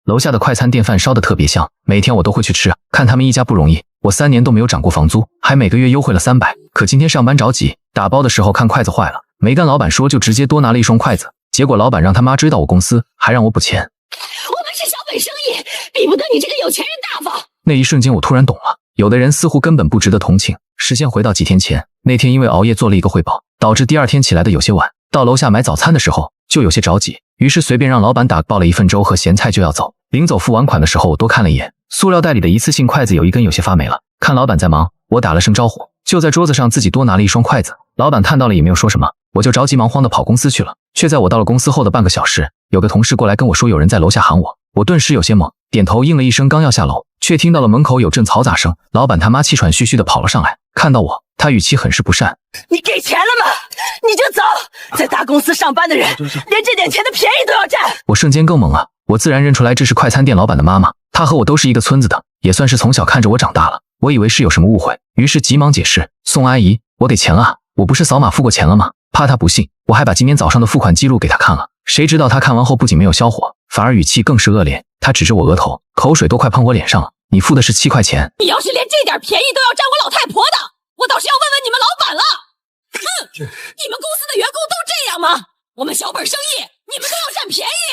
楼下的快餐店饭烧得特别香，每天我都会去吃。看他们一家不容易，我3年都没有涨过房租，还每个月优惠了300。可今天上班着急，打包的时候看筷子坏了，没跟老板说就直接多拿了一双筷子，结果老板让他妈追到我公司，还让我补钱。我们是小本生意，比不得你这个有钱人大方。那一瞬间我突然懂了，有的人似乎根本不值得同情。时间回到几天前，那天因为熬夜做了一个汇报，导致第2天起来的有些晚，到楼下买早餐的时候就有些着急，于是随便让老板打包了1份粥和咸菜就要走。临走付完款的时候我多看了一眼，塑料袋里的一次性筷子有一根有些发霉了，看老板在忙，我打了声招呼，就在桌子上自己多拿了一双筷子。老板看到了也没有说什么，我就着急忙慌地跑公司去了。却在我到了公司后的半个小时，有个同事过来跟我说有人在楼下喊我，我顿时有些懵，点头应了一声，刚要下楼，却听到了门口有阵嘈杂声。老板他妈气喘吁吁地跑了上来，看到我，他语气很是不善：你给钱了吗？你就走，在大公司上班的人连这点钱的便宜都要占。我瞬间更懵了，我自然认出来这是快餐店老板的妈妈，她和我都是一个村子的，也算是从小看着我长大了。我以为是有什么误会，于是急忙解释：宋阿姨，我给钱了，我不是扫码付过钱了吗？怕她不信，我还把今天早上的付款记录给她看了。谁知道她看完后不仅没有消火，反而语气更是恶劣，她指着我额头，口水都快喷我脸上了。你付的是7块钱，你要是连这点便宜都要占我老太婆的，我倒是要问问你们老板了。哼，你们公司的员工都这样吗？我们小本生意，你们都要占便宜？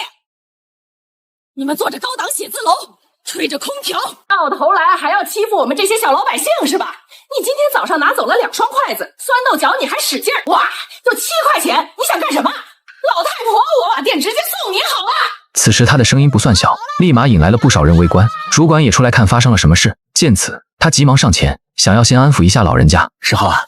你们坐着高档写字楼，吹着空调，到头来还要欺负我们这些小老百姓是吧？你今天早上拿走了2双筷子，酸豆角你还使劲儿，哇，就7块钱，你想干什么？老太婆，我把店直接送你好了。此时他的声音不算小，立马引来了不少人围观，主管也出来看发生了什么事。见此，他急忙上前，想要先安抚一下老人家。世浩啊，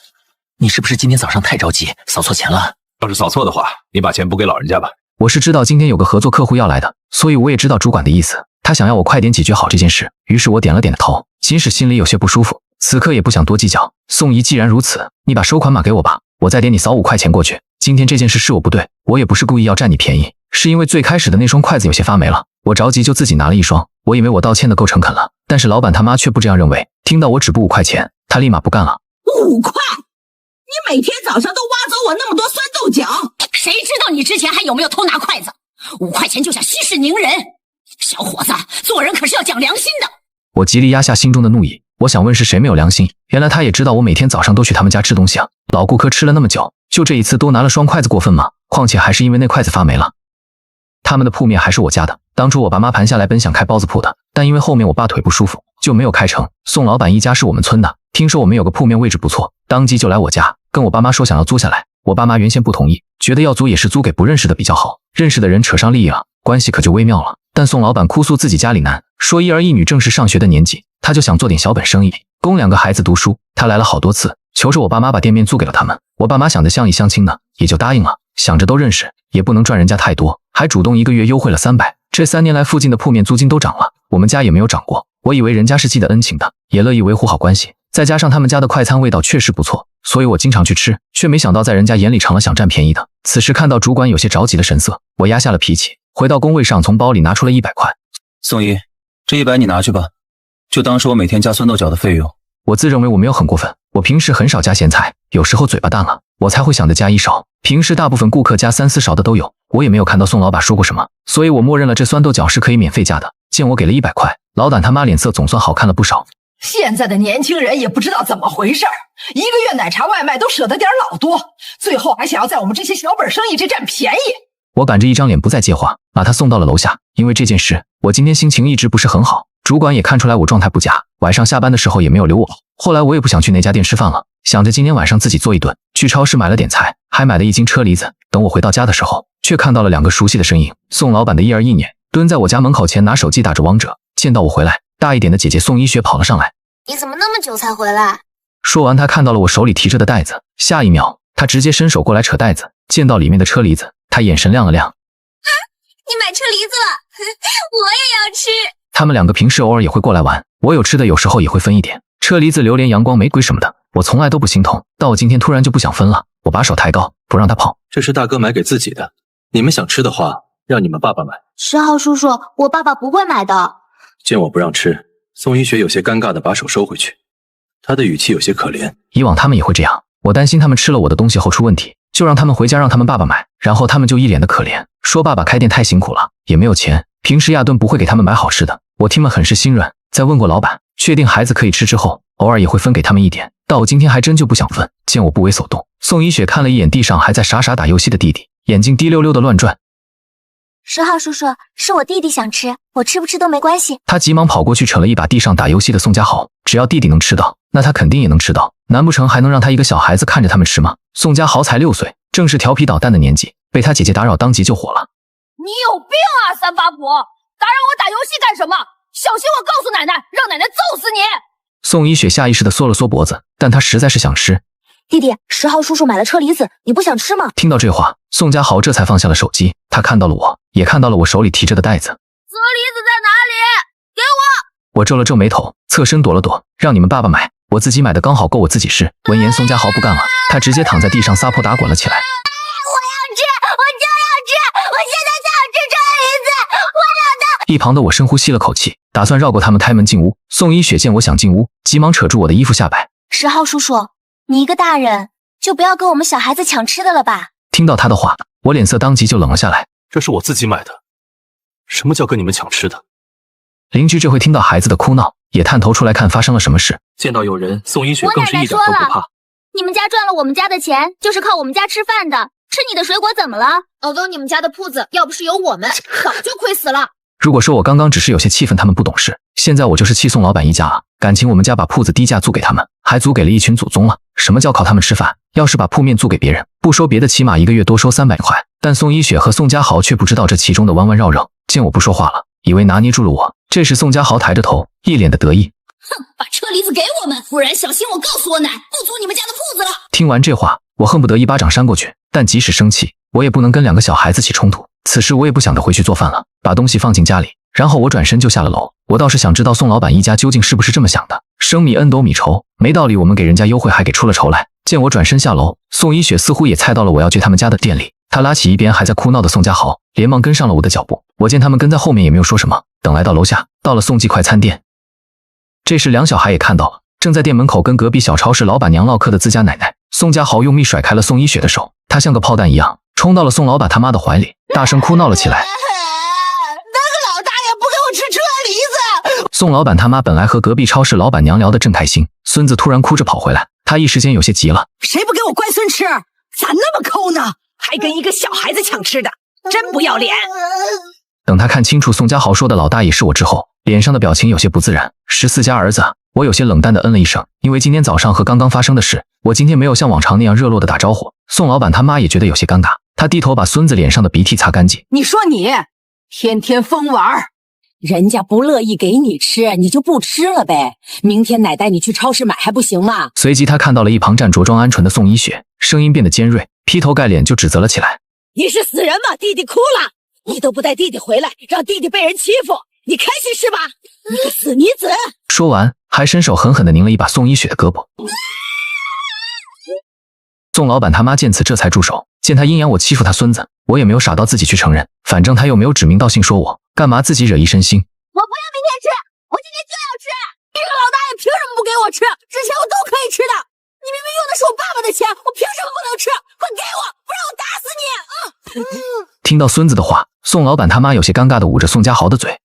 你是不是今天早上太着急，扫错钱了？要是扫错的话，你把钱补给老人家吧。我是知道今天有个合作客户要来的，所以我也知道主管的意思，他想要我快点解决好这件事。于是我点了点头，即使心里有些不舒服，此刻也不想多计较。宋姨，既然如此，你把收款码给我吧，我再点你扫5块钱过去。今天这件事是我不对，我也不是故意要占你便宜，是因为最开始的那双筷子有些发霉了，我着急就自己拿了一双。我以为我道歉的够诚恳了，但是老板他妈却不这样认为，听到我只补5块钱，他立马不干了。5块？你每天早上都挖走我那么多酸豆角，谁知道你之前还有没有偷拿筷子？5块钱就想息事宁人，小伙子，做人可是要讲良心的。我极力压下心中的怒意，我想问是谁没有良心，原来他也知道我每天早上都去他们家吃东西啊，老顾客吃了那么久，就这一次多拿了双筷子过分吗？况且还是因为那筷子发霉了。他们的铺面还是我家的，当初我爸妈盘下来本想开包子铺的，但因为后面我爸腿不舒服，就没有开成。宋老板一家是我们村的，听说我们有个铺面位置不错，当即就来我家跟我爸妈说想要租下来。我爸妈原先不同意，觉得要租也是租给不认识的比较好，认识的人扯上利益了，关系可就微妙了。但宋老板哭诉自己家里难，说1儿1女正是上学的年纪，他就想做点小本生意，供2个孩子读书。他来了好多次，求着我爸妈把店面租给了他们。我爸妈想的乡里乡亲的，也就答应了，想着都认识，也不能赚人家太多，还主动1个月优惠了300。这3年来附近的铺面租金都涨了，我们家也没有涨过。我以为人家是记得恩情的，也乐意维护好关系，再加上他们家的快餐味道确实不错，所以我经常去吃，却没想到在人家眼里成了想占便宜的。此时看到主管有些着急的神色，我压下了脾气，回到工位上，从包里拿出了100块。宋姨，这100你拿去吧，就当是我每天加酸豆角的费用。我自认为我没有很过分，我平时很少加咸菜，有时候嘴巴淡了，我才会想着加1勺，平时大部分顾客加3、4勺的都有，我也没有看到宋老板说过什么，所以我默认了这酸豆角是可以免费加的。见我给了100块，老板他妈脸色总算好看了不少。现在的年轻人也不知道怎么回事，1个月奶茶外卖都舍得点老多，最后还想要在我们这些小本生意这占便宜。我板着一张脸不再接话，把他送到了楼下。因为这件事，我今天心情一直不是很好，主管也看出来我状态不佳，晚上下班的时候也没有留我。后来我也不想去那家店吃饭了，想着今天晚上自己做一顿，去超市买了点菜，还买了1斤车厘子。等我回到家的时候，却看到了2个熟悉的身影，宋老板的1儿1女蹲在我家门口前拿手机打着王者。见到我回来，大一点的姐姐宋一雪跑了上来。你怎么那么久才回来？说完，她看到了我手里提着的袋子，下一秒她直接伸手过来扯袋子，见到里面的车厘子，她眼神亮了亮。啊，你买车厘子了，我也要吃。他们2个平时偶尔也会过来玩，我有吃的有时候也会分一点，车厘子、榴莲、阳光、玫瑰什么的，我从来都不心痛，但我今天突然就不想分了。我把手抬高，不让他跑。这是大哥买给自己的，你们想吃的话，让你们爸爸买。10号叔叔，我爸爸不会买的。见我不让吃，宋一雪有些尴尬的把手收回去，她的语气有些可怜。以往他们也会这样，我担心他们吃了我的东西后出问题，就让他们回家让他们爸爸买，然后他们就一脸的可怜，说爸爸开店太辛苦了，也没有钱，平时亚顿不会给他们买好吃的，我听了很是心软。在问过老板，确定孩子可以吃之后，偶尔也会分给他们一点。但我今天还真就不想分。见我不为所动，宋一雪看了一眼地上还在傻傻打游戏的弟弟，眼睛滴溜溜的乱转。10号叔叔，是我弟弟想吃，我吃不吃都没关系。他急忙跑过去扯了一把地上打游戏的宋家豪，只要弟弟能吃到，那他肯定也能吃到，难不成还能让他一个小孩子看着他们吃吗？宋家豪才6岁，正是调皮捣蛋的年纪，被他姐姐打扰，当即就火了。你有病啊，三八婆！打扰我打游戏干什么？小心我告诉奶奶，让奶奶揍死你！宋一雪下意识地缩了缩脖子，但她实在是想吃。弟弟，10号叔叔买了车厘子，你不想吃吗？听到这话，宋家豪这才放下了手机，他看到了我，也看到了我手里提着的袋子。车厘子在哪里？给我！我皱了皱眉头，侧身躲了躲，让你们爸爸买，我自己买的刚好够我自己吃。闻言，宋家豪不干了，他直接躺在地上撒泼打滚了起来。我要吃，我就要吃，我现在就要吃车厘子，我要的。一旁的我深呼吸了口气，打算绕过他们开门进屋。宋一雪见我想进屋，急忙扯住我的衣服下摆。10号叔叔，你一个大人就不要跟我们小孩子抢吃的了吧？听到他的话，我脸色当即就冷了下来。这是我自己买的，什么叫跟你们抢吃的？邻居这回听到孩子的哭闹，也探头出来看发生了什么事。见到有人，宋一雪我更是一点都不怕。你们家赚了我们家的钱，就是靠我们家吃饭的，吃你的水果怎么了？老公，你们家的铺子要不是有我们，早就亏死了。如果说我刚刚只是有些气愤他们不懂事，现在我就是气宋老板一家了。感情我们家把铺子低价租给他们，还租给了一群祖宗了。什么叫靠他们吃饭？要是把铺面租给别人，不说别的，起码一个月多收300块。但宋一雪和宋家豪却不知道这其中的弯弯绕绕，见我不说话了，以为拿捏住了我。这时宋家豪抬着头，一脸的得意。哼，把车厘子给我们，不然小心我告诉我奶，不租你们家的铺子了。听完这话，我恨不得一巴掌扇过去，但即使生气，我也不能跟2个小孩子起冲突。此时我也不想着回去做饭了，把东西放进家里，然后我转身就下了楼。我倒是想知道宋老板一家究竟是不是这么想的。生米恩斗米仇，没道理我们给人家优惠还给出了仇来。见我转身下楼，宋一雪似乎也猜到了我要去他们家的店里，她拉起一边还在哭闹的宋家豪，连忙跟上了我的脚步。我见他们跟在后面也没有说什么，等来到楼下，到了宋记快餐店。这时2小孩也看到了，正在店门口跟隔壁小超市老板娘唠嗑的自家奶奶。宋家豪用力甩开了宋一雪的手，他像个炮弹一样冲到了宋老板他妈的怀里，大声哭闹了起来。那个老大爷不给我吃车厘子！宋老板他妈本来和隔壁超市老板娘聊得正开心，孙子突然哭着跑回来，他一时间有些急了。谁不给我乖孙吃？咋那么抠呢？还跟一个小孩子抢吃的，真不要脸！等他看清楚宋家豪说的老大爷是我之后，脸上的表情有些不自然。14家儿子，我有些冷淡的嗯了一声，因为今天早上和刚刚发生的事，我今天没有像往常那样热络的打招呼。宋老板他妈也觉得有些尴尬，他低头把孙子脸上的鼻涕擦干净。你说你天天疯玩，人家不乐意给你吃，你就不吃了呗。明天奶带你去超市买还不行吗？随即他看到了一旁站着装鹌鹑的宋一雪，声音变得尖锐，劈头盖脸就指责了起来。你是死人吗？弟弟哭了，你都不带弟弟回来，让弟弟被人欺负，你开心是吧？你个死女子！说完还伸手狠狠地拧了一把宋一雪的胳膊。宋老板他妈见此这才住手，见他阴阳我欺负他孙子，我也没有傻到自己去承认，反正他又没有指名道姓说我，干嘛自己惹一身腥。我不要明天吃，我今天就要吃！这个老大爷凭什么不给我吃？之前我都可以吃的，你明明用的是我爸爸的钱，我凭什么不能吃？快给我，不然我打死你！听到孙子的话，宋老板他妈有些尴尬地捂着宋家豪的嘴。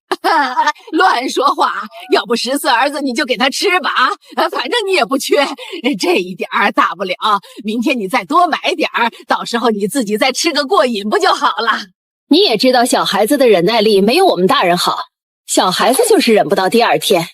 乱说话！要不10岁儿子你就给他吃吧，反正你也不缺，这一点儿大不了。明天你再多买点儿，到时候你自己再吃个过瘾不就好了？你也知道小孩子的忍耐力没有我们大人好，小孩子就是忍不到第2天。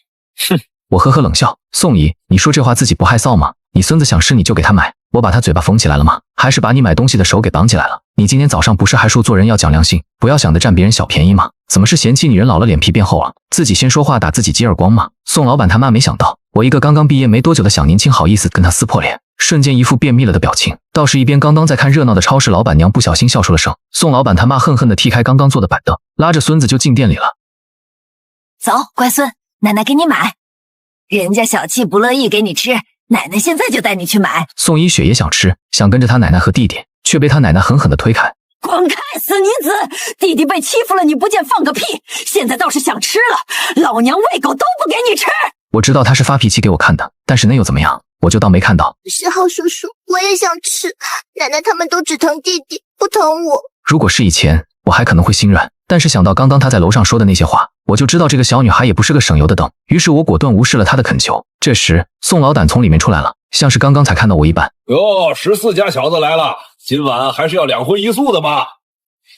哼，我呵呵冷笑。宋姨，你说这话自己不害臊吗？你孙子想吃你就给他买，我把他嘴巴缝起来了吗？还是把你买东西的手给绑起来了？你今天早上不是还说做人要讲良心，不要想着占别人小便宜吗？怎么是嫌弃你人老了脸皮变厚了，自己先说话打自己几耳光吗？宋老板他妈没想到我一个刚刚毕业没多久的小年轻好意思跟他撕破脸，瞬间一副便秘了的表情。倒是一边刚刚在看热闹的超市老板娘不小心笑出了声。宋老板他妈恨恨地踢开刚刚坐的板凳，拉着孙子就进店里了。走，乖孙，奶奶给你买。人家小气不乐意给你吃，奶奶现在就带你去买。宋一雪也想吃，想跟着他奶奶和弟弟，却被他奶奶狠狠地推开。滚开，死女子！弟弟被欺负了，你不见放个屁！现在倒是想吃了，老娘喂狗都不给你吃！我知道他是发脾气给我看的，但是那又怎么样？我就当没看到。10号叔叔，我也想吃，奶奶他们都只疼弟弟，不疼我。如果是以前，我还可能会心软，但是想到刚刚她在楼上说的那些话，我就知道这个小女孩也不是个省油的灯，于是我果断无视了她的恳求。这时，宋老胆从里面出来了，像是刚刚才看到我一般。哟，14家小子来了，今晚还是要2荤1素的吗？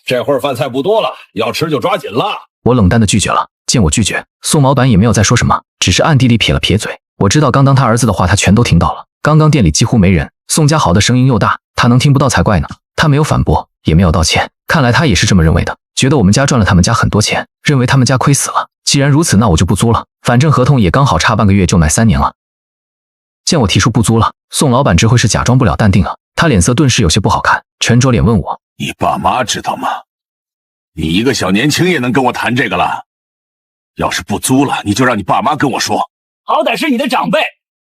这会儿饭菜不多了，要吃就抓紧了。我冷淡的拒绝了。见我拒绝，宋老板也没有再说什么，只是暗地里撇了撇嘴。我知道刚刚他儿子的话他全都听到了。刚刚店里几乎没人，宋家豪的声音又大，他能听不到才怪呢。他没有反驳，也没有道歉，看来他也是这么认为的，觉得我们家赚了他们家很多钱，认为他们家亏死了。既然如此，那我就不租了，反正合同也刚好差半个月就满3年了。见我提出不租了，宋老板这回是假装不了淡定了，他脸色顿时有些不好看，沉着脸问我：你爸妈知道吗？你一个小年轻也能跟我谈这个了？要是不租了，你就让你爸妈跟我说。好歹是你的长辈，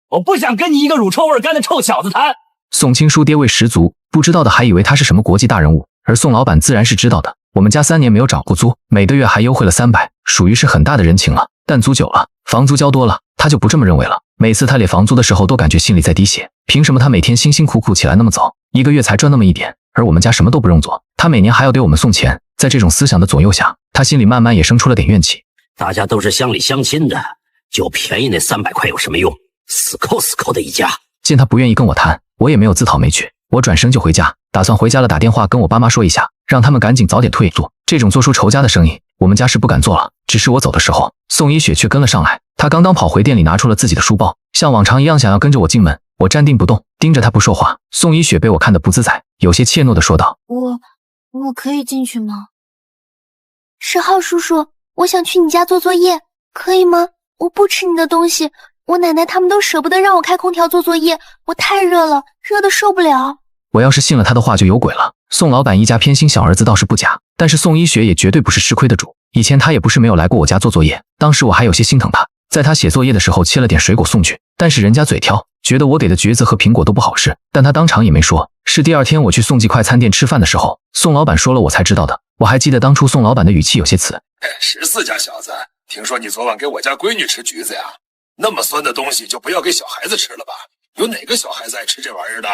我不想跟你一个乳臭味干的臭小子谈。宋青书爹味十足，不知道的还以为他是什么国际大人物，而宋老板自然是知道的。我们家3年没有涨过租，每个月还优惠了300，属于是很大的人情了。但租久了，房租交多了，他就不这么认为了。每次他列房租的时候，都感觉心里在滴血。凭什么他每天辛辛苦苦起来那么早，一个月才赚那么一点，而我们家什么都不用做，他每年还要给我们送钱？在这种思想的左右下，他心里慢慢也生出了点怨气。大家都是乡里乡亲的，就便宜那300块有什么用？死抠的一家。见他不愿意跟我谈，我也没有自讨没趣，我转身就回家，打算回家了打电话跟我爸妈说一下，让他们赶紧早点退租。这种做出仇家的生意，我们家是不敢做了。只是我走的时候，宋一雪却跟了上来，她刚刚跑回店里拿出了自己的书包，像往常一样想要跟着我进门。我站定不动，盯着她不说话。宋一雪被我看得不自在，有些怯懦地说道：我可以进去吗？10号叔叔，我想去你家做作业，可以吗？我不吃你的东西，我奶奶他们都舍不得让我开空调做作业，我太热了，热得受不了。我要是信了他的话就有鬼了。宋老板一家偏心小儿子倒是不假，但是宋一雪也绝对不是吃亏的主。以前他也不是没有来过我家做作业，当时我还有些心疼他，在他写作业的时候切了点水果送去，但是人家嘴挑，觉得我给的橘子和苹果都不好吃，但他当场也没说。是第2天我去宋记快餐店吃饭的时候，宋老板说了我才知道的。我还记得当初宋老板的语气有些刺。14家小子，听说你昨晚给我家闺女吃橘子呀？那么酸的东西就不要给小孩子吃了吧？有哪个小孩子爱吃这玩意儿的？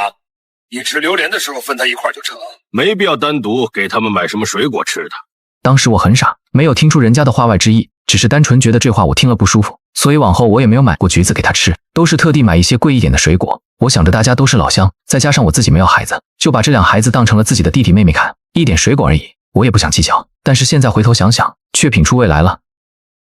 你吃榴莲的时候分他一块就成，没必要单独给他们买什么水果吃的。当时我很傻，没有听出人家的话外之意，只是单纯觉得这话我听了不舒服，所以往后我也没有买过橘子给他吃，都是特地买一些贵一点的水果。我想着大家都是老乡，再加上我自己没有孩子，就把这2孩子当成了自己的弟弟妹妹看，一点水果而已，我也不想计较。但是现在回头想想，却品出未来了。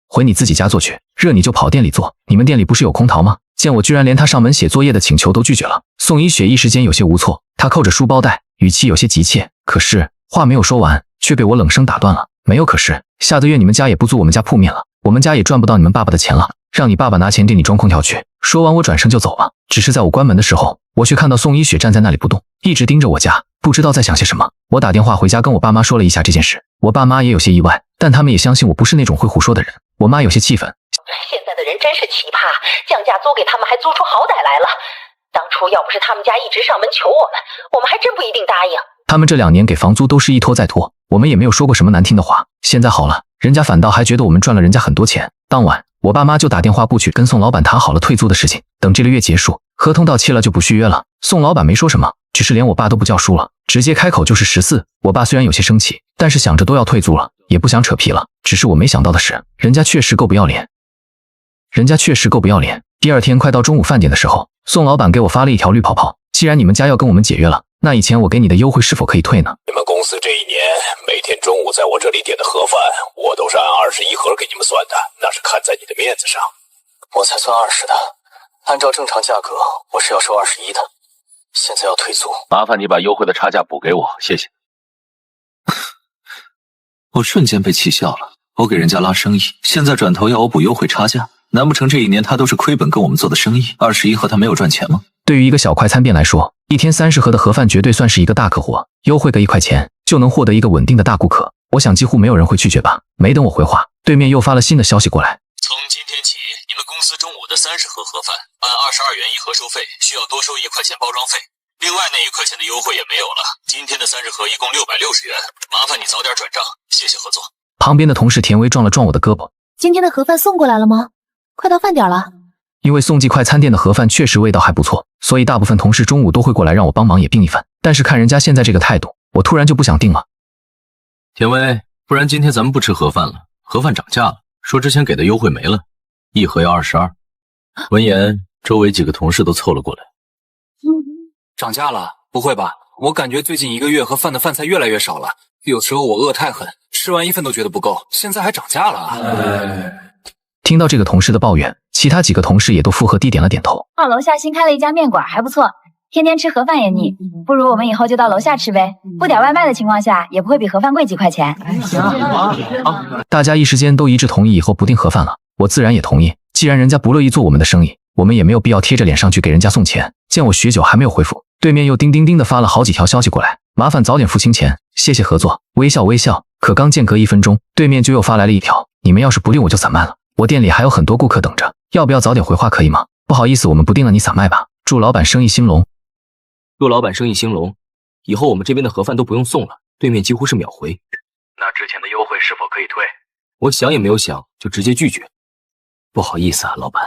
回你自己家做去，热你就跑店里做，你们店里不是有空调吗？见我居然连他上门写作业的请求都拒绝了，宋一雪一时间有些无措，她扣着书包带，语气有些急切，可是话没有说完，却被我冷声打断了。没有可是，下个月你们家也不租我们家铺面了，我们家也赚不到你们爸爸的钱了，让你爸爸拿钱给你装空调去。说完我转身就走了，只是在我关门的时候，我却看到宋一雪站在那里不动，一直盯着我家，不知道在想些什么。我打电话回家跟我爸妈说了一下这件事，我爸妈也有些意外，但他们也相信我不是那种会胡说的人。我妈有些气愤，现在的人真是奇葩，降价租给他们还租出好歹来了。当初要不是他们家一直上门求我们还真不一定答应。他们这2年给房租都是一拖再拖，我们也没有说过什么难听的话。现在好了，人家反倒还觉得我们赚了人家很多钱。当晚我爸妈就打电话过去跟宋老板谈好了退租的事情，等这个月结束，合同到期了就不续约了。宋老板没说什么，只是连我爸都不叫叔了，直接开口就是14。我爸虽然有些生气，但是想着都要退租了，也不想扯皮了。只是我没想到的是，人家确实够不要脸。第2天快到中午饭点的时候，宋老板给我发了一条绿泡泡，既然你们家要跟我们解约了，那以前我给你的优惠是否可以退呢？你们公司这1年每天中午在我这里点的盒饭，我都是按21盒给你们算的，那是看在你的面子上。我才算20的，按照正常价格我是要收21的，现在要退租，麻烦你把优惠的差价补给我，谢谢。我瞬间被气笑了，我给人家拉生意，现在转头要我补优惠差价，难不成这1年他都是亏本跟我们做的生意？21盒他没有赚钱吗？对于一个小快餐店来说，一天30盒的盒饭绝对算是一个大客户，优惠个1块钱就能获得一个稳定的大顾客，我想几乎没有人会拒绝吧。没等我回话，对面又发了新的消息过来，从今天起，你们公司中午的30盒盒饭按22元1盒收费，需要多收1块钱包装费，另外那1块钱的优惠也没有了。今天的30盒一共660元，麻烦你早点转账，谢谢合作。旁边的同事田薇撞了撞我的胳膊，今天的盒饭送过来了吗？快到饭点了。因为宋记快餐店的盒饭确实味道还不错，所以大部分同事中午都会过来让我帮忙也订一份，但是看人家现在这个态度，我突然就不想订了。田薇，不然今天咱们不吃盒饭了，盒饭涨价了，说之前给的优惠没了，一盒要22。闻言，周围几个同事都凑了过来。涨价了？不会吧？我感觉最近1个月盒饭的饭菜越来越少了，有时候我饿太狠，吃完1份都觉得不够，现在还涨价了啊！听到这个同事的抱怨，其他几个同事也都附和地点了点头。号楼下新开了一家面馆，还不错。天天吃盒饭也腻，不如我们以后就到楼下吃呗。不点外卖的情况下，也不会比盒饭贵几块钱。大家一时间都一致同意以后不订盒饭了，我自然也同意。既然人家不乐意做我们的生意，我们也没有必要贴着脸上去给人家送钱。见我许久还没有回复，对面又叮叮叮的发了好几条消息过来，麻烦早点付清钱，谢谢合作，微笑微笑。可刚间隔1分钟，对面就又发来了一条，你们要是不订我就散卖了，我店里还有很多顾客等着，要不要早点回话可以吗？不好意思，我们不订了，你散卖吧。祝老板生意兴隆。祝老板生意兴隆，以后我们这边的盒饭都不用送了。对面几乎是秒回。那之前的优惠是否可以退？我想也没有想，就直接拒绝。不好意思啊，老板，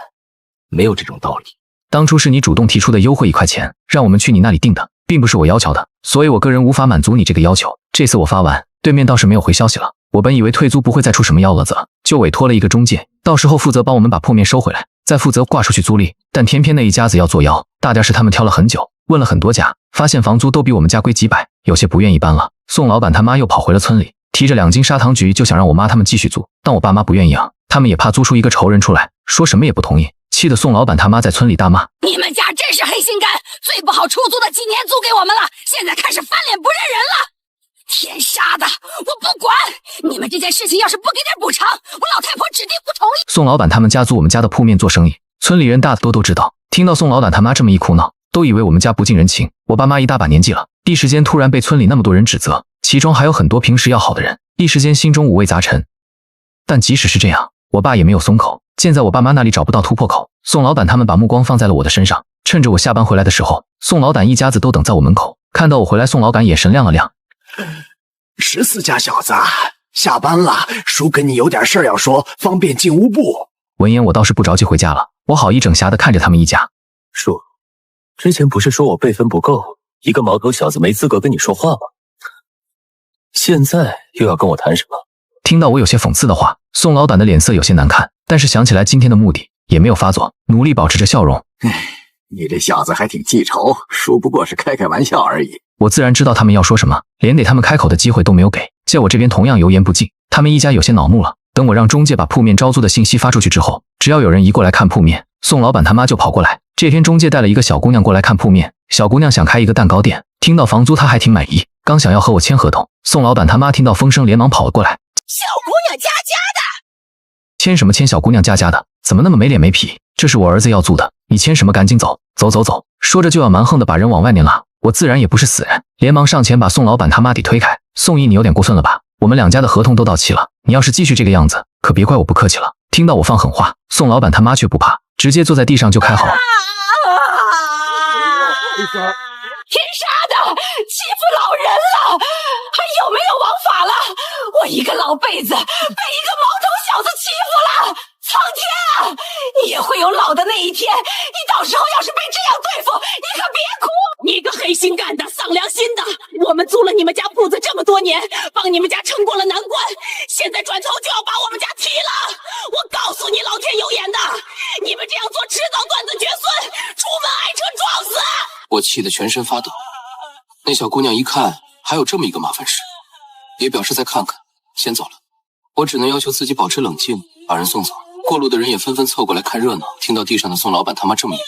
没有这种道理。当初是你主动提出的优惠1块钱，让我们去你那里订的，并不是我要求的，所以我个人无法满足你这个要求。这次我发完，对面倒是没有回消息了。我本以为退租不会再出什么幺蛾子了，就委托了一个中介，到时候负责帮我们把铺面收回来，再负责挂出去租赁。但偏偏那一家子要作妖，大点是他们挑了很久，问了很多家，发现房租都比我们家贵几百，有些不愿意搬了。宋老板他妈又跑回了村里，提着2斤砂糖橘就想让我妈他们继续租，但我爸妈不愿意啊，他们也怕租出一个仇人出来，说什么也不同意，气得宋老板他妈在村里大骂：你们家真是黑心肝，最不好出租的几年租给我们了，现在开始翻脸不认人了。天杀的，我不管！你们这件事情要是不给点补偿，我老太婆指定不同意。宋老板他们家租我们家的铺面做生意，村里人大多都知道。听到宋老板他妈这么一哭闹，都以为我们家不近人情。我爸妈一大把年纪了，一时间突然被村里那么多人指责，其中还有很多平时要好的人，一时间心中五味杂陈。但即使是这样，我爸也没有松口。见在我爸妈那里找不到突破口，宋老板他们把目光放在了我的身上。趁着我下班回来的时候，宋老板一家子都等在我门口。看到我回来，宋老板眼神亮了亮。14家小子，下班了，叔跟你有点事儿要说，方便进屋不？闻言，我倒是不着急回家了，我好一整瞎的看着他们一家。叔，之前不是说我辈分不够，一个毛头小子没资格跟你说话吗？现在又要跟我谈什么？听到我有些讽刺的话，宋老板的脸色有些难看，但是想起来今天的目的，也没有发作，努力保持着笑容。你这小子还挺记仇，叔不过是开开玩笑而已。我自然知道他们要说什么，连给他们开口的机会都没有给，见我这边同样油盐不进，他们一家有些恼怒了。等我让中介把铺面招租的信息发出去之后，只要有人一过来看铺面，宋老板他妈就跑过来。这天中介带了一个小姑娘过来看铺面，小姑娘想开一个蛋糕店，听到房租她还挺满意，刚想要和我签合同，宋老板他妈听到风声连忙跑了过来。小姑娘家家的，签什么签？小姑娘家家的，怎么那么没脸没皮？这是我儿子要租的，你签什么？赶紧走，走走走！说着就要蛮横的把人往外面拉。我自然也不是死人，连忙上前把宋老板他妈给推开。宋姨，你有点过分了吧？我们2家的合同都到期了，你要是继续这个样子，可别怪我不客气了。听到我放狠话，宋老板他妈却不怕，直接坐在地上就开嚎。天杀的，欺负老人了，还有没有王法了？我一个老辈子被一个毛头小子欺负了，苍天啊！你也会有老的那一天，你到时候要是被这样对付，你可别哭！你个黑心干的，丧良心的！我们租了你们家铺子这么多年，帮你们家撑过了难关，现在转头就要把我们家踢了！我告诉你，老天有眼的，你们这样做迟早断子绝孙，出门挨车撞死！我气得全身发抖。那小姑娘一看还有这么一个麻烦事，也表示再看看，先走了。我只能要求自己保持冷静，把人送走。过路的人也纷纷凑过来看热闹，听到地上的宋老板他妈这么一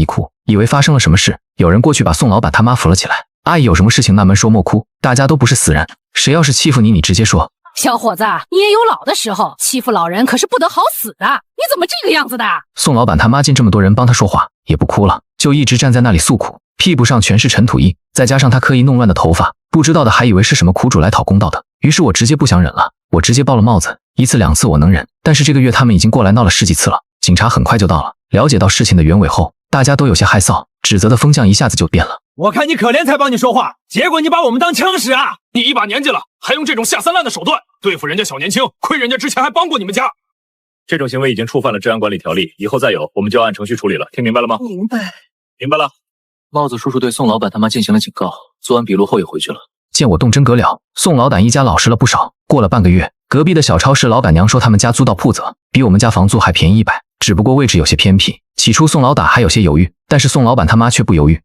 哭，以为发生了什么事，有人过去把宋老板他妈扶了起来。阿姨有什么事情慢慢说莫哭，大家都不是死人，谁要是欺负你，你直接说。小伙子，你也有老的时候，欺负老人可是不得好死的，你怎么这个样子的？宋老板他妈见这么多人帮他说话，也不哭了，就一直站在那里诉苦，屁股上全是尘土印，再加上他刻意弄乱的头发，不知道的还以为是什么苦主来讨公道的。于是我直接不想忍了，我直接报了帽子，1次2次我能忍，但是这个月他们已经过来闹了10几次了。警察很快就到了，了解到事情的原委后，大家都有些害臊，指责的风向一下子就变了。我看你可怜才帮你说话，结果你把我们当枪使啊！你一把年纪了，还用这种下三滥的手段对付人家小年轻，亏人家之前还帮过你们家。这种行为已经触犯了治安管理条例，以后再有我们就要按程序处理了，听明白了吗？明白。明白了。帽子叔叔对宋老板他妈进行了警告，做完笔录后也回去了。见我动真格了，宋老胆一家老实了不少。过了半个月，隔壁的小超市老板娘说他们家租到铺子，比我们家房租还便宜100，只不过位置有些偏僻。起初宋老胆还有些犹豫，但是宋老板他妈却不犹豫。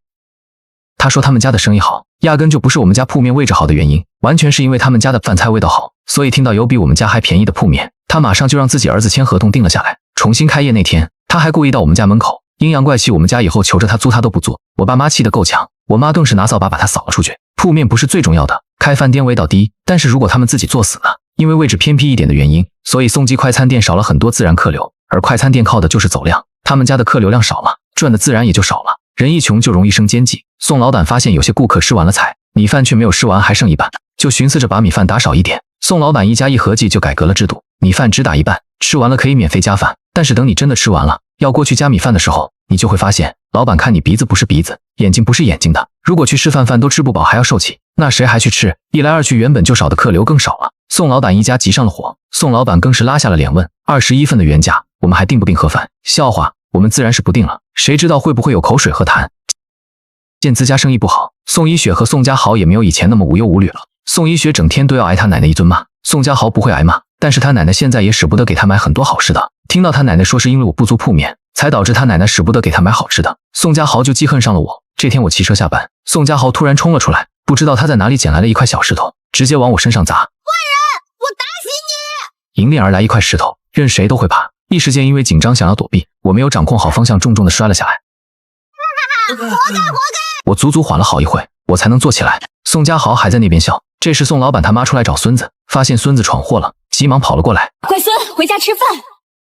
他说他们家的生意好，压根就不是我们家铺面位置好的原因，完全是因为他们家的饭菜味道好，所以听到有比我们家还便宜的铺面，他马上就让自己儿子签合同定了下来。重新开业那天，他还故意到我们家门口阴阳怪气我们家以后求着他租他都不租。我爸妈气得够呛，我妈更是拿扫把把他扫了出去。铺面不是最重要的，开饭店味道低，但是如果他们自己做死了，因为位置偏僻一点的原因，所以宋记快餐店少了很多自然客流，而快餐店靠的就是走量，他们家的客流量少了，赚的自然也就少了。人一穷就容易生奸计。宋老胆发现有些顾客吃完了菜，米饭却没有吃完，还剩一半，就寻思着把米饭打少一点。宋老板一家一合计就改革了制度，米饭只打一半，吃完了可以免费加饭，但是等你真的吃完了，要过去加米饭的时候，你就会发现老板看你鼻子不是鼻子，眼睛不是眼睛的。如果去吃饭都吃不饱还要受气，那谁还去吃？一来二去，原本就少的客流更少了。宋老胆一家急上了火，宋老板更是拉下了脸问21份的原价，我们还订不订盒饭？笑话，我们自然是不订了，谁知道会不会有口水和痰。见自家生意不好，宋一雪和宋家豪也没有以前那么无忧无虑了。宋一雪整天都要挨他奶奶一顿骂，宋家豪不会挨骂，但是他奶奶现在也舍不得给他买很多好吃的。听到他奶奶说是因为我不租铺面，才导致他奶奶舍不得给他买好吃的，宋家豪就记恨上了我。这天我骑车下班，宋家豪突然冲了出来，不知道他在哪里捡来了一块小石头，直接往我身上砸。坏人，我打死你！迎面而来一块石头，任谁都会怕。一时间因为紧张想要躲避，我没有掌控好方向，重重的摔了下来。活该活该！我足足缓了好一会，我才能坐起来。宋家豪还在那边笑。这时宋老板他妈出来找孙子，发现孙子闯祸了，急忙跑了过来。乖孙，回家吃饭。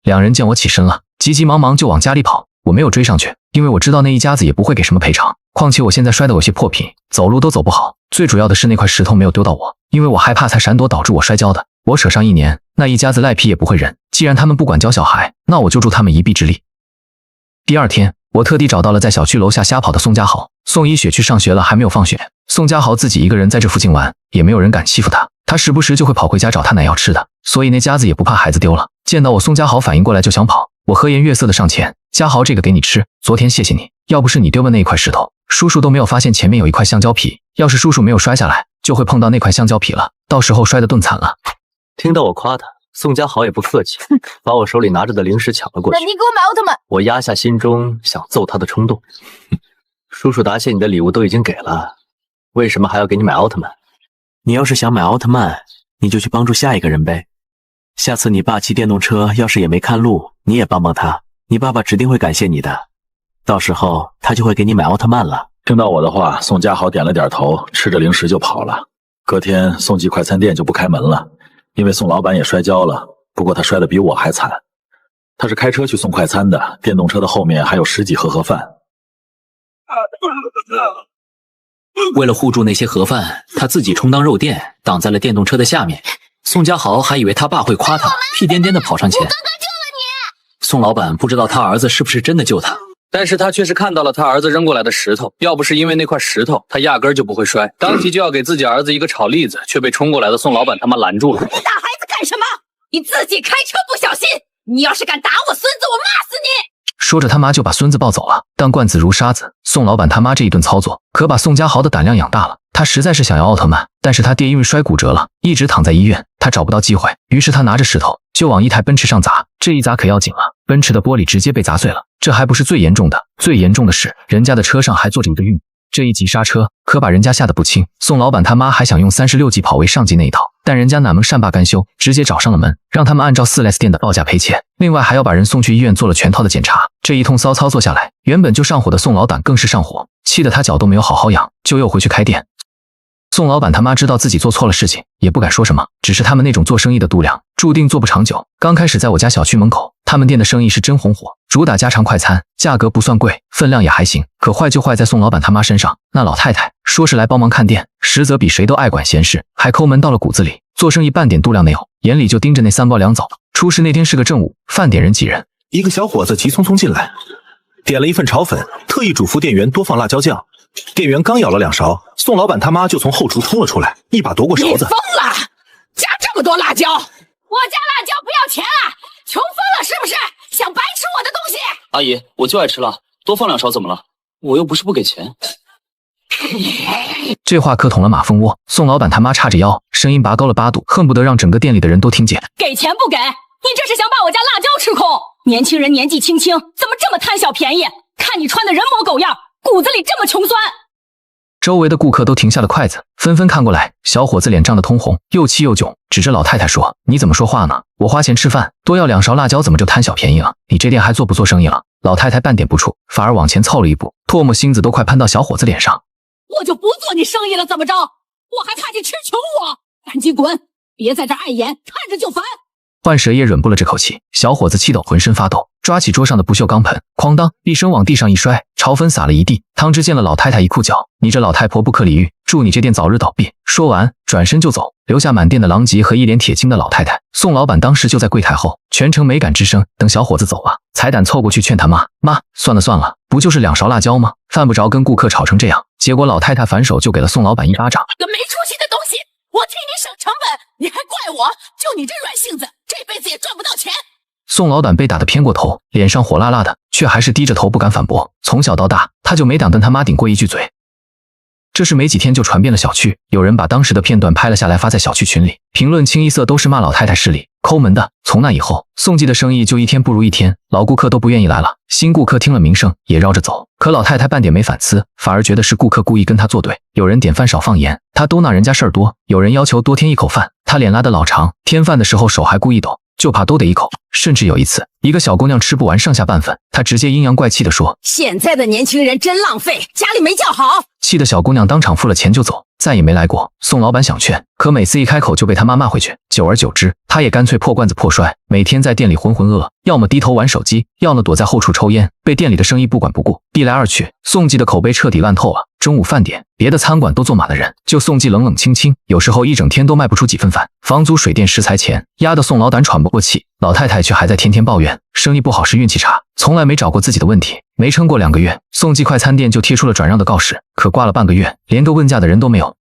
两人见我起身了，急急忙忙就往家里跑。我没有追上去，因为我知道那一家子也不会给什么赔偿。况且我现在摔得有些破皮，走路都走不好。最主要的是那块石头没有丢到我，因为我害怕才闪躲导致我摔跤的。我扯上1年，那一家子赖皮也不会忍。既然他们不管教小孩，那我就助他们一臂之力。第二天，我特地找到了在小区楼下瞎跑的宋家豪。宋一雪去上学了，还没有放学。宋家豪自己一个人在这附近玩，也没有人敢欺负他。他时不时就会跑回家找他奶要吃的，所以那家子也不怕孩子丢了。见到我，宋家豪反应过来就想跑，我和颜悦色的上前，家豪这个给你吃，昨天谢谢你，要不是你丢了那一块石头，叔叔都没有发现前面有一块橡胶皮，要是叔叔没有摔下来，就会碰到那块橡胶皮了，到时候摔得顿惨了。听到我夸他，宋家豪也不客气，把我手里拿着的零食抢了过去。那你给我买奥特曼。我压下心中想揍他的冲动。叔叔答谢你的礼物都已经给了，为什么还要给你买奥特曼？你要是想买奥特曼，你就去帮助下一个人呗。下次你爸骑电动车要是也没看路，你也帮帮他，你爸爸指定会感谢你的，到时候他就会给你买奥特曼了。听到我的话，宋家豪点了点头，吃着零食就跑了。隔天宋记快餐店就不开门了，因为宋老板也摔跤了，不过他摔得比我还惨。他是开车去送快餐的，电动车的后面还有10几盒盒饭。为了护住那些盒饭，他自己充当肉垫，挡在了电动车的下面。宋家豪还以为他爸会夸他，屁颠颠的跑上前。我刚刚救了你！宋老板不知道他儿子是不是真的救他，但是他却是看到了他儿子扔过来的石头，要不是因为那块石头，他压根就不会摔。当即就要给自己儿子一个炒栗子，却被冲过来的宋老板他妈拦住了。你打孩子干什么？你自己开车不小心，你要是敢打我孙子，我骂死你！说着他妈就把孙子抱走了，当惯子如杀子。宋老板他妈这一顿操作可把宋家豪的胆量养大了，他实在是想要奥特曼，但是他爹因为摔骨折了，一直躺在医院，他找不到机会，于是他拿着石头就往一台奔驰上砸。这一砸可要紧了，奔驰的玻璃直接被砸碎了。这还不是最严重的，最严重的是人家的车上还坐着一个孕妇，这一急刹车可把人家吓得不轻。宋老板他妈还想用36级跑为上级那一套，但人家哪门善罢甘休，直接找上了门，让他们按照4S店的报价赔钱，另外还要把人送去医院做了全套的检查。这一通骚操作下来，原本就上火的宋老胆更是上火，气得他脚都没有好好养，就又回去开店。宋老板他妈知道自己做错了事情，也不敢说什么，只是他们那种做生意的度量注定做不长久。刚开始在我家小区门口，他们店的生意是真红火，主打家常快餐，价格不算贵，分量也还行。可坏就坏在宋老板他妈身上，那老太太说是来帮忙看店，实则比谁都爱管闲事，还抠门到了骨子里，做生意半点度量没有，眼里就盯着那3包2枣。出事那天是个正午，饭点人挤人，一个小伙子急匆匆进来，点了一份炒粉，特意嘱咐店员多放辣椒酱。店员刚舀了2勺，宋老板他妈就从后厨冲了出来，一把夺过勺子。你疯了！加这么多辣椒？我家辣椒不要钱啊！穷疯了是不是？想白吃我的东西？阿姨，我就爱吃辣，多放2勺怎么了？我又不是不给钱。这话可捅了马蜂窝。宋老板他妈叉着腰，声音拔高了8度，恨不得让整个店里的人都听见。给钱不给？你这是想把我家辣椒吃空？年轻人年纪轻轻，怎么这么贪小便宜？看你穿的人模狗样，骨子里这么穷酸。周围的顾客都停下了筷子，纷纷看过来。小伙子脸涨得通红，又气又窘，指着老太太说：“你怎么说话呢？我花钱吃饭，多要2勺辣椒，怎么就贪小便宜了？你这店还做不做生意了？”老太太半点不怵，反而往前凑了一步，唾沫星子都快喷到小伙子脸上。我就不做你生意了，怎么着？我还怕你吃穷我？赶紧滚！别在这碍眼，看着就烦。换谁也忍不了这口气，小伙子气得浑身发抖，抓起桌上的不锈钢盆，哐当一声往地上一摔，潮粉洒了一地。汤汁溅了老太太一裤脚。你这老太婆不可理喻，祝你这店早日倒闭。说完转身就走，留下满店的狼藉和一脸铁青的老太太。宋老板当时就在柜台后，全程没敢吱声。等小伙子走了，才胆凑过去劝他妈：“妈，算了算了，不就是2勺辣椒吗？犯不着跟顾客吵成这样。”结果老太太反手就给了宋老板一巴掌。个没出息的东西！我替你省成本，你还怪我？就你这软性子，这辈子也赚不到钱。宋老板被打得偏过头，脸上火辣辣的，却还是低着头不敢反驳。从小到大，他就没敢跟他妈顶过一句嘴。这事没几天就传遍了小区，有人把当时的片段拍了下来发在小区群里，评论清一色都是骂老太太势利、抠门的。从那以后，宋记的生意就一天不如一天，老顾客都不愿意来了，新顾客听了名声也绕着走。可老太太半点没反思，反而觉得是顾客故意跟她作对。有人点饭少放盐，她都拿人家事儿多；有人要求多添一口饭，她脸拉得老长，添饭的时候手还故意抖，就怕都得一口。甚至有一次，一个小姑娘吃不完剩下半份，她直接阴阳怪气地说：“现在的年轻人真浪费，家里没教好。”气得小姑娘当场付了钱就走，再也没来过。宋老板想劝，可每次一开口就被他妈骂回去。久而久之，他也干脆破罐子破摔，每天在店里浑浑噩噩，要么低头玩手机，要么躲在后厨抽烟，被店里的生意不管不顾。一来二去，宋记的口碑彻底烂透了。中午饭点，别的餐馆都坐满了人，就宋记冷冷清清，有时候一整天都卖不出几份饭，房租、水电、食材钱压得宋老板喘不过气。老太太却还在天天抱怨生意不好是运气差，从来没找过自己的问题。没撑过2个月，宋记快餐店就贴出了转让的告示，可挂了半个月，连个问价的人都没有。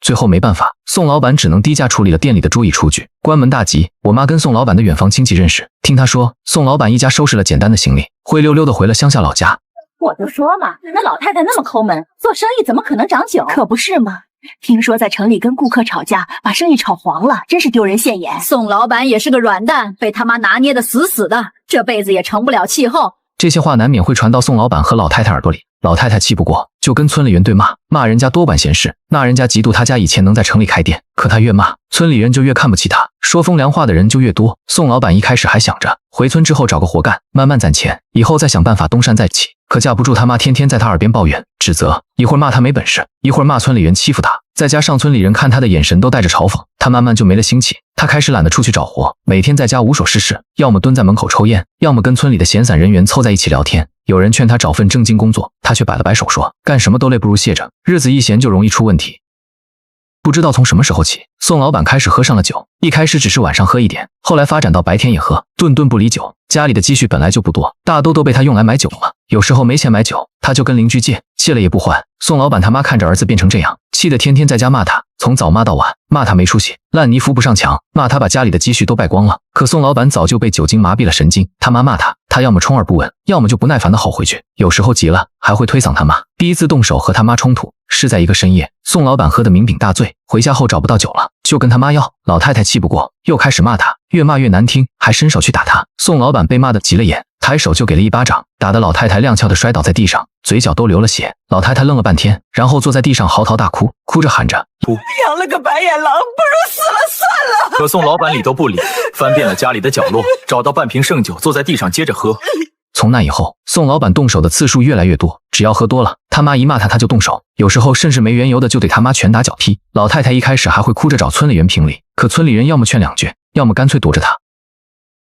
最后没办法，宋老板只能低价处理了店里的桌椅厨具，关门大吉。我妈跟宋老板的远房亲戚认识，听他说，宋老板一家收拾了简单的行李，灰溜溜的回了乡下老家。我就说嘛，那老太太那么抠门，做生意怎么可能长久？可不是嘛。听说在城里跟顾客吵架，把生意炒黄了，真是丢人现眼。宋老板也是个软蛋，被他妈拿捏的死死的，这辈子也成不了气候。这些话难免会传到宋老板和老太太耳朵里，老太太气不过，就跟村里人对骂，骂人家多管闲事，骂人家嫉妒他家以前能在城里开店。可他越骂，村里人就越看不起他，说风凉话的人就越多。宋老板一开始还想着回村之后找个活干，慢慢攒钱，以后再想办法东山再起。可架不住他妈天天在他耳边抱怨、指责，一会儿骂他没本事，一会儿骂村里人欺负他，再加上村里人看他的眼神都带着嘲讽，他慢慢就没了心气。他开始懒得出去找活，每天在家无所事事，要么蹲在门口抽烟，要么跟村里的闲散人员凑在一起聊天。有人劝他找份正经工作，他却摆了摆手说，干什么都累不如歇着，日子一闲就容易出问题。不知道从什么时候起，宋老板开始喝上了酒，一开始只是晚上喝一点，后来发展到白天也喝，顿顿不离酒。家里的积蓄本来就不多，大都被他用来买酒了。有时候没钱买酒，他就跟邻居借，借了也不还。宋老板他妈看着儿子变成这样，气得天天在家骂他，从早骂到晚，骂他没出息，烂泥扶不上墙，骂他把家里的积蓄都败光了。可宋老板早就被酒精麻痹了神经，他妈骂他，他要么充耳不闻，要么就不耐烦的吼回去，有时候急了还会推搡他妈，第一次动手和他妈冲突是在一个深夜，宋老板喝得酩酊大醉，回家后找不到酒了，就跟他妈要。老太太气不过，又开始骂他，越骂越难听，还伸手去打他。宋老板被骂得急了眼，抬手就给了一巴掌，打得老太太踉跄的摔倒在地上，嘴角都流了血。老太太愣了半天，然后坐在地上嚎啕大哭，哭着喊着，养了个白眼狼，不如死了算了。可宋老板理都不理，翻遍了家里的角落，找到半瓶剩酒，坐在地上接着喝。从那以后，宋老板动手的次数越来越多，只要喝多了，他妈一骂他他就动手，有时候甚至没缘由的就对他妈拳打脚踢。老太太一开始还会哭着找村里人评理，可村里人要么劝2句，要么干脆躲着他。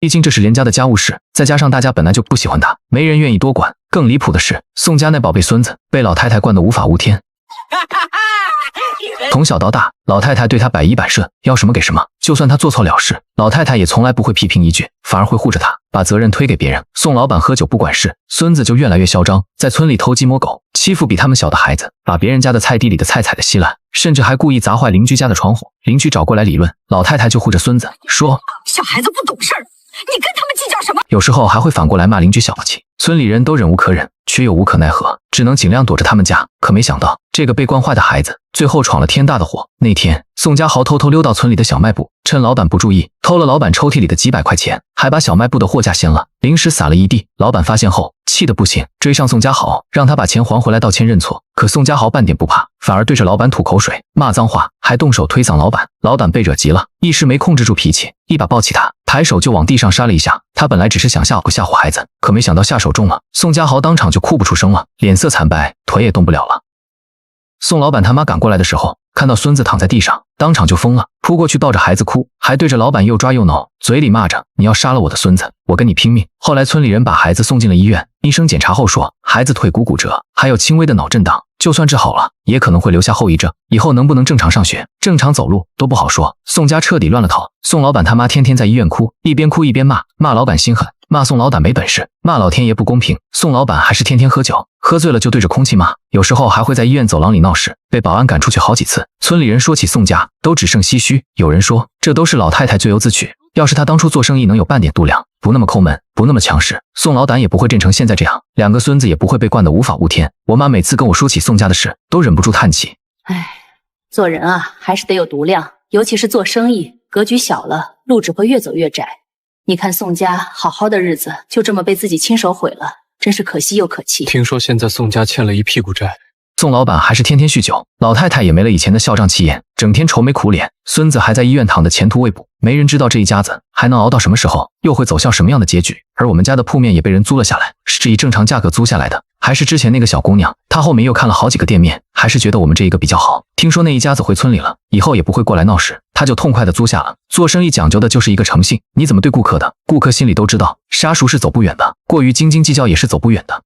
毕竟这是人家的家务事，再加上大家本来就不喜欢他，没人愿意多管。更离谱的是，宋家那宝贝孙子被老太太惯得无法无天。从小到大，老太太对他百依百顺，要什么给什么。就算他做错了事，老太太也从来不会批评一句，反而会护着他，把责任推给别人。宋老板喝酒不管事，孙子就越来越嚣张，在村里偷鸡摸狗，欺负比他们小的孩子，把别人家的菜地里的菜采得稀烂，甚至还故意砸坏邻居家的窗户。邻居找过来理论，老太太就护着孙子，说小孩子不懂事儿，你跟他们计较什么？有时候还会反过来骂邻居小气。村里人都忍无可忍，却又无可奈何，只能尽量躲着他们家。可没想到，这个被惯坏的孩子最后闯了天大的祸。那天，宋家豪偷偷溜到村里的小卖部，趁老板不注意，偷了老板抽屉里的几百块钱，还把小卖部的货架掀了，零食撒了一地。老板发现后，气得不行，追上宋家豪，让他把钱还回来道歉认错。可宋家豪半点不怕，反而对着老板吐口水、骂脏话，还动手推搡老板。老板被惹急了，一时没控制住脾气，一把抱起他，抬手就往地上杀了一下。他本来只是想吓唬孩子，可没想到下手重了，宋家豪当场就哭不出声了，脸色惨白，腿也动不了了。宋老板他妈赶过来的时候，看到孙子躺在地上，当场就疯了，扑过去抱着孩子哭，还对着老板又抓又挠，嘴里骂着：“你要杀了我的孙子，我跟你拼命！”后来村里人把孩子送进了医院，医生检查后说，孩子腿骨骨折，还有轻微的脑震荡，就算治好了，也可能会留下后遗症，以后能不能正常上学、正常走路都不好说。宋家彻底乱了套。宋老板他妈天天在医院哭，一边哭一边骂老板心狠，骂宋老板没本事，骂老天爷不公平。宋老板还是天天喝酒，喝醉了就对着空气骂，有时候还会在医院走廊里闹事，被保安赶出去好几次。村里人说起宋家，都只剩唏嘘。有人说，这都是老太太咎由自取，要是她当初做生意能有半点度量，不那么抠门，不那么强势，宋老胆也不会变成现在这样，两个孙子也不会被惯得无法无天。我妈每次跟我说起宋家的事，都忍不住叹气。唉，做人啊，还是得有度量，尤其是做生意，格局小了，路只会越走越窄。你看宋家好好的日子，就这么被自己亲手毁了，真是可惜又可气。听说现在宋家欠了一屁股债。宋老板还是天天酗酒，老太太也没了以前的嚣张气焰，整天愁眉苦脸，孙子还在医院躺得前途未卜。没人知道这一家子还能熬到什么时候，又会走向什么样的结局。而我们家的铺面也被人租了下来，是以正常价格租下来的，还是之前那个小姑娘，她后面又看了好几个店面，还是觉得我们这一个比较好。听说那一家子回村里了，以后也不会过来闹事，她就痛快的租下了。做生意讲究的就是一个诚信，你怎么对顾客的，顾客心里都知道。杀熟是走不远的，过于斤斤计较也是走不远的。